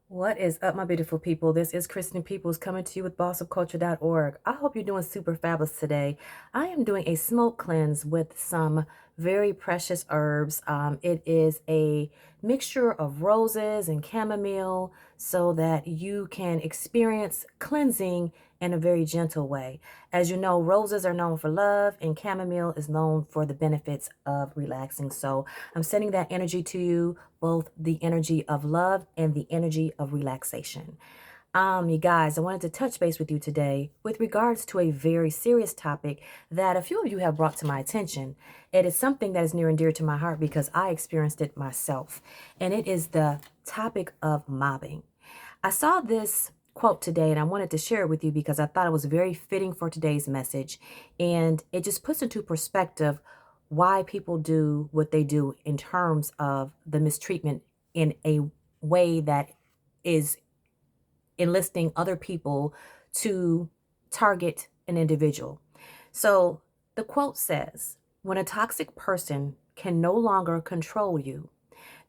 What is up, my beautiful people? This is Kristen Peoples coming to you with bossofculture.org. I hope you're doing super fabulous today. I am doing a smoke cleanse with some very precious herbs. It is a mixture of roses and chamomile so that you can experience cleansing in a very gentle way. As you know, roses are known for love and chamomile is known for the benefits of relaxing. So I'm sending that energy to you, both the energy of love and the energy of relaxation. You guys, I wanted to touch base with you today with regards to a very serious topic that a few of you have brought to my attention. It is something that is near and dear to my heart because I experienced it myself, and it is the topic of mobbing. I saw this quote today and I wanted to share it with you because I thought it was very fitting for today's message, and it just puts into perspective why people do what they do in terms of the mistreatment in a way that is enlisting other people to target an individual. So the quote says, when a toxic person can no longer control you,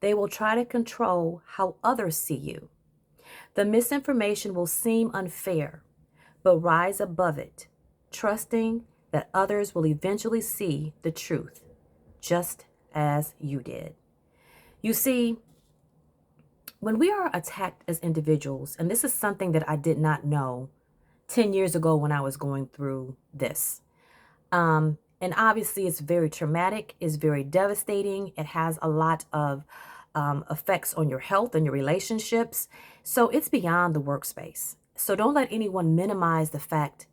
they will try to control how others see you. The misinformation will seem unfair, but rise above it, trusting that others will eventually see the truth, just as you did. You see, when we are attacked as individuals, and this is something that I did not know 10 years ago when I was going through this. And obviously, it's very traumatic, it's very devastating, it has a lot of effects on your health and your relationships. So it's beyond the workspace. So don't let anyone minimize the fact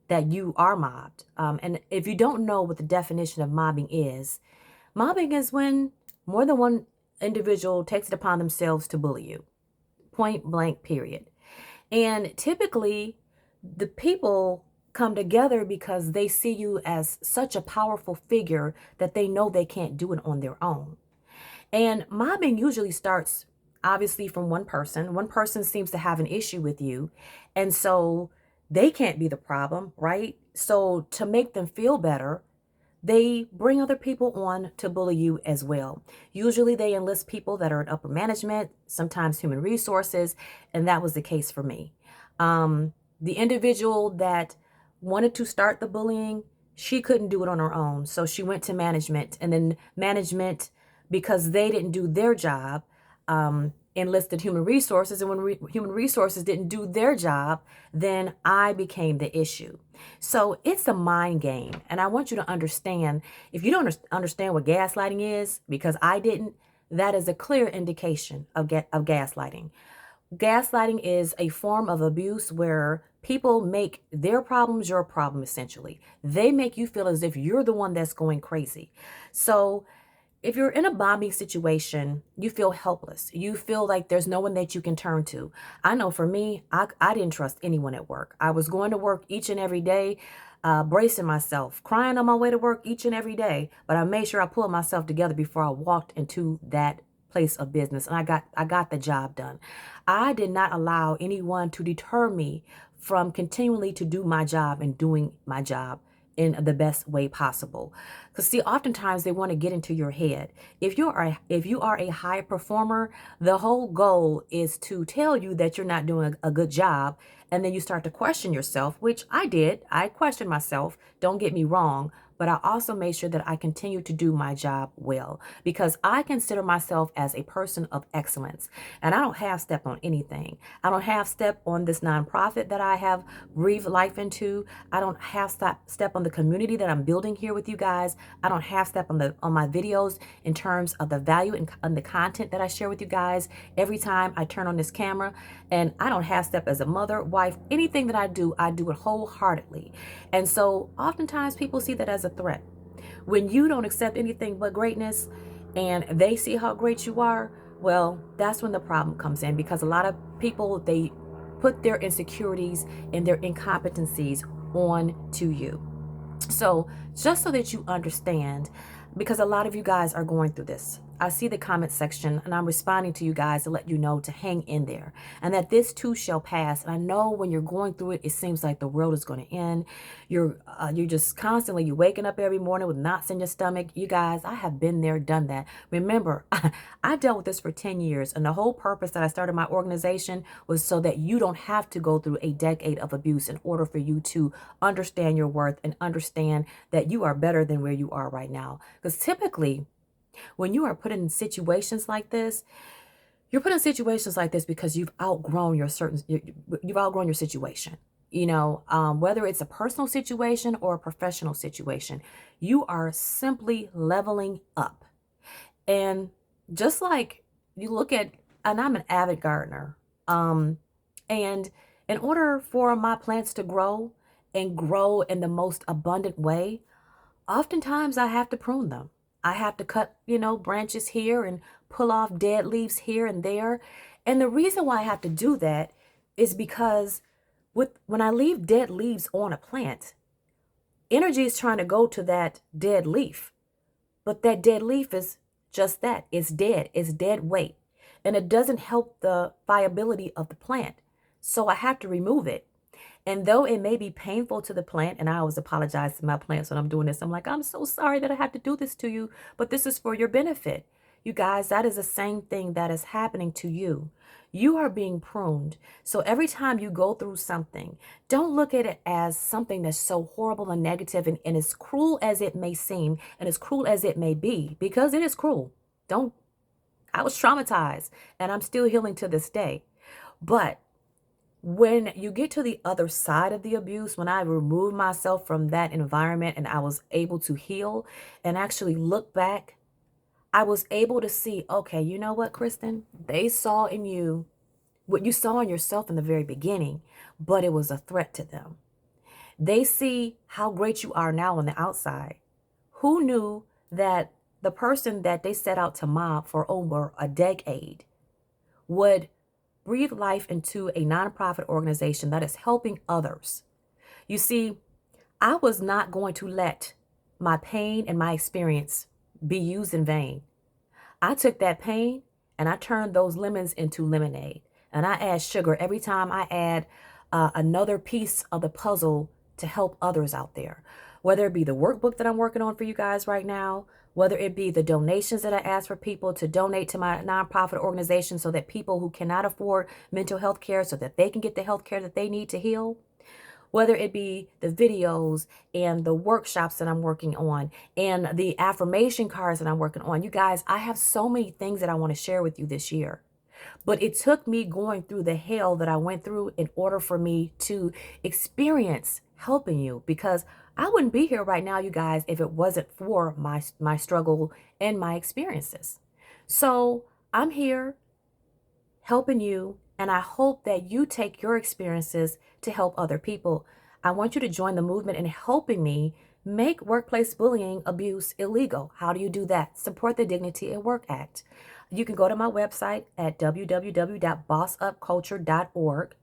that you are mobbed. And if you don't know what the definition of mobbing is when more than one individual takes it upon themselves to bully you. Point blank, period. And typically, the people come together because they see you as such a powerful figure that they know they can't do it on their own. And mobbing usually starts obviously from one person. One person seems to have an issue with you, and so they can't be the problem, right? So to make them feel better, they bring other people on to bully you as well. Usually they enlist people that are in upper management, sometimes human resources, and that was the case for me. The individual that wanted to start the bullying, she couldn't do it on her own. So she went to management, and then management, because they didn't do their job, enlisted human resources. And when human resources didn't do their job, then I became the issue. So it's a mind game. And I want you to understand, if you don't understand what gaslighting is, because I didn't, that is a clear indication of gaslighting. Gaslighting is a form of abuse where people make their problems your problem, essentially. They make you feel as if you're the one that's going crazy. So if you're in a bombing situation, you feel helpless. You feel like there's no one that you can turn to. I know for me, I didn't trust anyone at work. I was going to work each and every day, bracing myself, crying on my way to work each and every day. But I made sure I pulled myself together before I walked into that place of business, and I got the job done. I did not allow anyone to deter me from continually to do my job and doing my job in the best way possible. Because see, oftentimes they want to get into your head. If you are a high performer, the whole goal is to tell you that you're not doing a good job, and then you start to question yourself, which I did. I questioned myself, don't get me wrong, but I also made sure that I continue to do my job well, because I consider myself as a person of excellence, and I don't half step on anything. I don't half step on this nonprofit that I have breathed life into. I don't half step on the community that I'm building here with you guys. I don't half step on my videos in terms of the value and the content that I share with you guys every time I turn on this camera. And I don't half step as a mother, wife, anything that I do it wholeheartedly. And so oftentimes people see that as a threat. When you don't accept anything but greatness and they see how great you are, well, that's when the problem comes in, because a lot of people, they put their insecurities and their incompetencies on to you. So just so that you understand, because a lot of you guys are going through this, I see the comment section, and I'm responding to you guys to let you know to hang in there, and that this too shall pass. And I know when you're going through it, it seems like the world is going to end. You're just constantly, you're waking up every morning with knots in your stomach. You guys, I have been there, done that. Remember, I dealt with this for 10 years, and the whole purpose that I started my organization was so that you don't have to go through a decade of abuse in order for you to understand your worth and understand that you are better than where you are right now. Because typically, when you are put in situations like this, you're put in situations like this because you've outgrown you've outgrown your situation. Whether it's a personal situation or a professional situation, you are simply leveling up. And just like you look at, and I'm an avid gardener, and in order for my plants to grow and grow in the most abundant way, oftentimes I have to prune them. I have to cut, branches here and pull off dead leaves here and there. And the reason why I have to do that is because when I leave dead leaves on a plant, energy is trying to go to that dead leaf. But that dead leaf is just that. It's dead. It's dead weight. And it doesn't help the viability of the plant. So I have to remove it. And though it may be painful to the plant, and I always apologize to my plants when I'm doing this, I'm like, I'm so sorry that I have to do this to you, but this is for your benefit. You guys, that is the same thing that is happening to you. You are being pruned. So every time you go through something, don't look at it as something that's so horrible and negative and as cruel as it may seem and as cruel as it may be, because it is cruel. I was traumatized and I'm still healing to this day. But when you get to the other side of the abuse, when I removed myself from that environment and I was able to heal and actually look back, I was able to see, okay, you know what, Kristen? They saw in you what you saw in yourself in the very beginning, but it was a threat to them. They see how great you are now on the outside. Who knew that the person that they set out to mob for over a decade would breathe life into a nonprofit organization that is helping others? You see, I was not going to let my pain and my experience be used in vain. I took that pain and I turned those lemons into lemonade. And I add sugar every time I add another piece of the puzzle to help others out there. Whether it be the workbook that I'm working on for you guys right now, whether it be the donations that I ask for people to donate to my nonprofit organization so that people who cannot afford mental health care so that they can get the health care that they need to heal, whether it be the videos and the workshops that I'm working on and the affirmation cards that I'm working on. You guys, I have so many things that I want to share with you this year. But it took me going through the hell that I went through in order for me to experience helping you, because I wouldn't be here right now, you guys, if it wasn't for my struggle and my experiences. So I'm here helping you, and I hope that you take your experiences to help other people. I want you to join the movement in helping me make workplace bullying abuse illegal. How do you do that? Support the Dignity at Work Act. You can go to my website at www.bossupculture.org,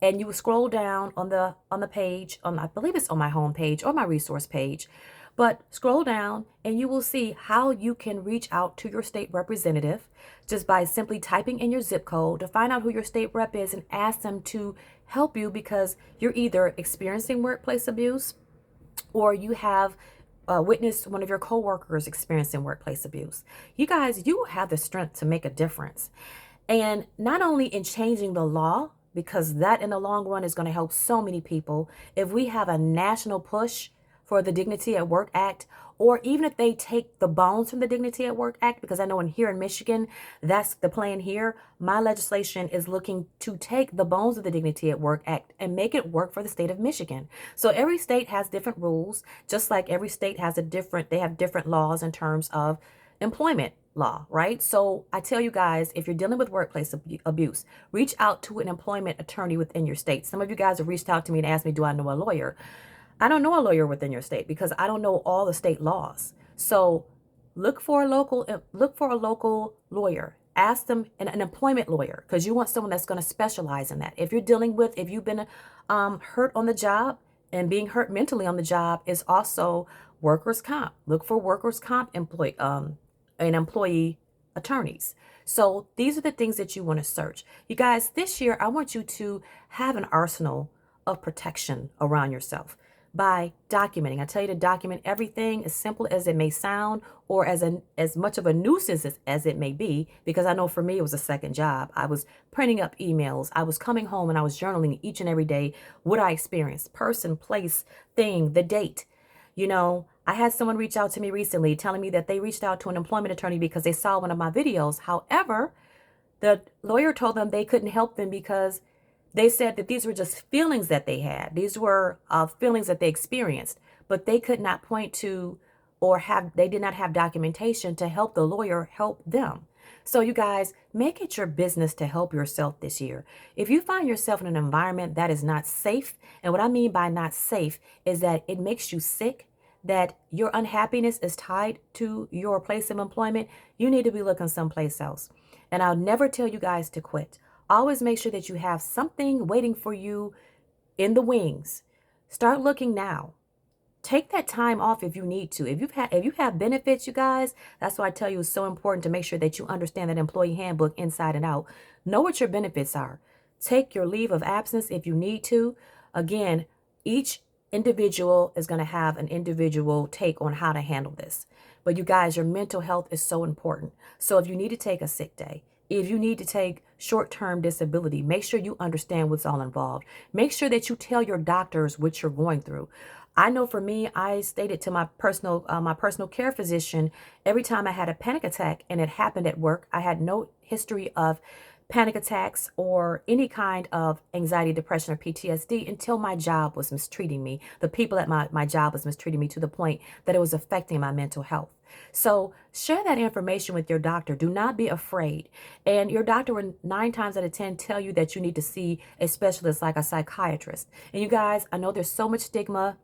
and you will scroll down on the page, I believe it's on my home page or my resource page. But scroll down and you will see how you can reach out to your state representative just by simply typing in your zip code to find out who your state rep is and ask them to help you, because you're either experiencing workplace abuse or you have witnessed one of your coworkers experiencing workplace abuse. You guys, you have the strength to make a difference. And not only in changing the law, because that in the long run is going to help so many people. If we have a national push for the Dignity at Work Act, or even if they take the bones from the Dignity at Work Act, because I know here in Michigan, that's the plan here. My legislation is looking to take the bones of the Dignity at Work Act and make it work for the state of Michigan. So every state has different rules, just like every state has they have different laws in terms of employment law, right? So I tell you guys, if you're dealing with workplace abuse, reach out to an employment attorney within your state. Some of you guys have reached out to me and asked me, do I know a lawyer? I don't know a lawyer within your state because I don't know all the state laws. So look for a local lawyer. Ask them an employment lawyer, because you want someone that's going to specialize in that. If you've been hurt on the job, and being hurt mentally on the job is also workers' comp. Look for workers' comp employee attorneys. So these are the things that you want to search. You guys, this year, I want you to have an arsenal of protection around yourself by documenting. I tell you to document everything, as simple as it may sound, or as much of a nuisance as it may be, because I know for me it was a second job. I was printing up emails. I was coming home and I was journaling each and every day what I experienced, person, place, thing, the date. I had someone reach out to me recently telling me that they reached out to an employment attorney because they saw one of my videos. However, the lawyer told them they couldn't help them because they said that these were just feelings that they had. These were feelings that they experienced, but they could not point to they did not have documentation to help the lawyer help them. So you guys, make it your business to help yourself this year. If you find yourself in an environment that is not safe, and what I mean by not safe is that it makes you sick, that your unhappiness is tied to your place of employment, you need to be looking someplace else. And I'll never tell you guys to quit. Always make sure that you have something waiting for you in the wings. Start looking now. Take that time off if you need to. If you have benefits, you guys, that's why I tell you it's so important to make sure that you understand that employee handbook inside and out. Know what your benefits are. Take your leave of absence if you need to. Again, each individual is going to have an individual take on how to handle this. But you guys, your mental health is so important. So if you need to take a sick day, if you need to take short-term disability, make sure you understand what's all involved. Make sure that you tell your doctors what you're going through. I know for me, I stated to my personal care physician every time I had a panic attack and it happened at work. I had no history of panic attacks or any kind of anxiety, depression, or PTSD until my job was mistreating me. The people at my job was mistreating me to the point that it was affecting my mental health. So share that information with your doctor. Do not be afraid. And your doctor will 9 times out of 10 tell you that you need to see a specialist like a psychiatrist. And you guys, I know there's so much stigma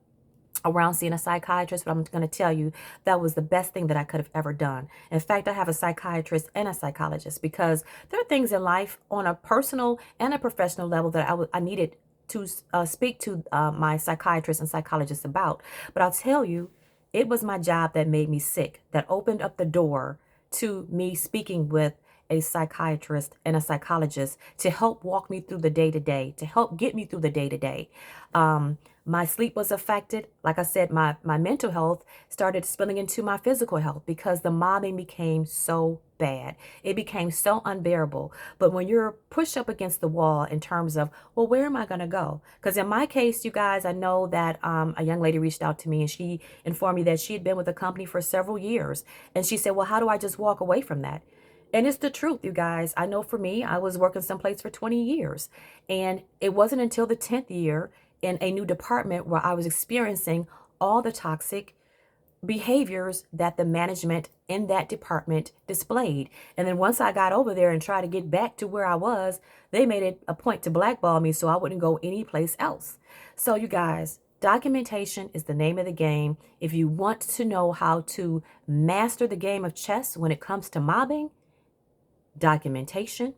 around seeing a psychiatrist, but I'm going to tell you that was the best thing that I could have ever done. In fact, I have a psychiatrist and a psychologist because there are things in life on a personal and a professional level that I needed to speak to my psychiatrist and psychologist about. But I'll tell you, it was my job that made me sick, that opened up the door to me speaking with a psychiatrist and a psychologist to help walk me through the day to day, to help get me through the day to day. My sleep was affected. Like I said, my mental health started spilling into my physical health because the mobbing became so bad. It became so unbearable. But when you're pushed up against the wall in terms of, well, where am I going to go? Because in my case, you guys, I know that a young lady reached out to me and she informed me that she had been with the company for several years. And she said, well, how do I just walk away from that? And it's the truth, you guys. I know for me, I was working someplace for 20 years. And it wasn't until the 10th year in a new department where I was experiencing all the toxic behaviors that the management in that department displayed. And then once I got over there and tried to get back to where I was, they made it a point to blackball me so I wouldn't go anyplace else. So you guys, documentation is the name of the game. If you want to know how to master the game of chess when it comes to mobbing, documentation,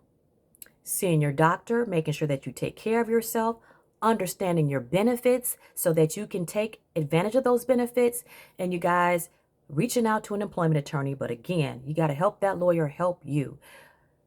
seeing your doctor, making sure that you take care of yourself, understanding your benefits so that you can take advantage of those benefits, and you guys, reaching out to an employment attorney. But again, you got to help that lawyer help you.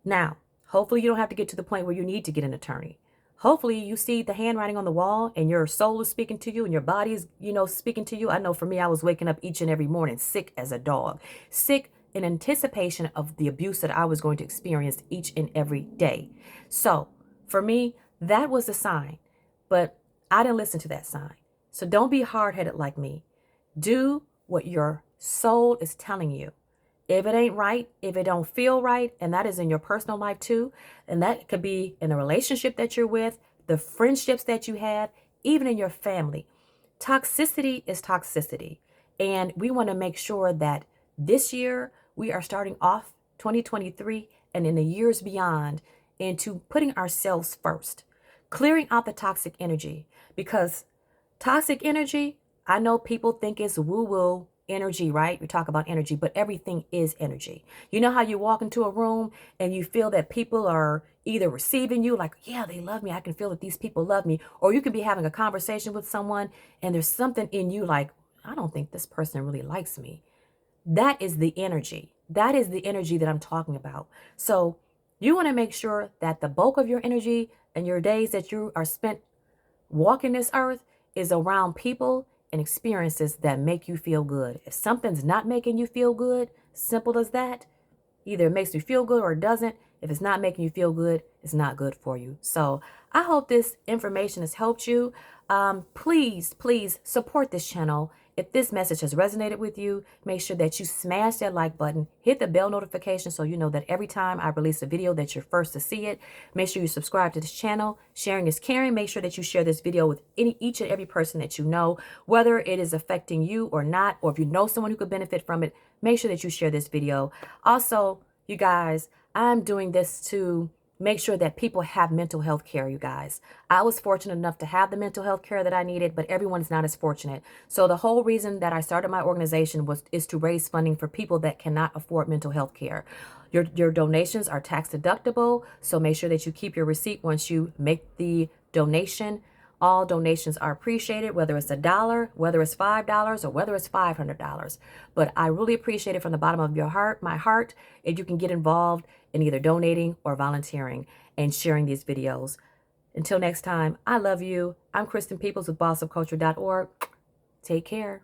Now, hopefully you don't have to get to the point where you need to get an attorney. Hopefully you see the handwriting on the wall and your soul is speaking to you and your body is, speaking to you. I know for me, I was waking up each and every morning sick as a dog, sick in anticipation of the abuse that I was going to experience each and every day. So for me, that was a sign, but I didn't listen to that sign. So don't be hard-headed like me. Do what your soul is telling you. If it ain't right, if it don't feel right, and that is in your personal life too, and that could be in a relationship that you're with, the friendships that you have, even in your family. Toxicity is toxicity. And we want to make sure that this year we are starting off 2023 and in the years beyond into putting ourselves first, clearing out the toxic energy, because toxic energy, I know people think it's woo-woo energy, right? We talk about energy, but everything is energy. You know how you walk into a room and you feel that people are either receiving you like, yeah, they love me. I can feel that these people love me. Or you could be having a conversation with someone and there's something in you like, I don't think this person really likes me. That is the energy. That is the energy that I'm talking about. So you want to make sure that the bulk of your energy and your days that you are spent walking this earth is around people and experiences that make you feel good. If something's not making you feel good, simple as that, either it makes you feel good or it doesn't. If it's not making you feel good, it's not good for you. So I hope this information has helped you. Please support this channel. If this message has resonated with you, make sure that you smash that like button, hit the bell notification so you know that every time I release a video that you're first to see it. Make sure you subscribe to this channel. Sharing is caring. Make sure that you share this video with each and every person that you know, whether it is affecting you or not, or if you know someone who could benefit from it, make sure that you share this video. Also, you guys, I'm doing this to make sure that people have mental health care, you guys. I was fortunate enough to have the mental health care that I needed, but everyone's not as fortunate. So the whole reason that I started my organization is to raise funding for people that cannot afford mental health care. Your donations are tax deductible, so make sure that you keep your receipt once you make the donation. All donations are appreciated, whether it's $1, whether it's $5, or whether it's $500. But I really appreciate it from the bottom of my heart, if you can get involved in either donating or volunteering and sharing these videos. Until next time, I love you. I'm Kristen Peoples with bossofculture.org. Take care.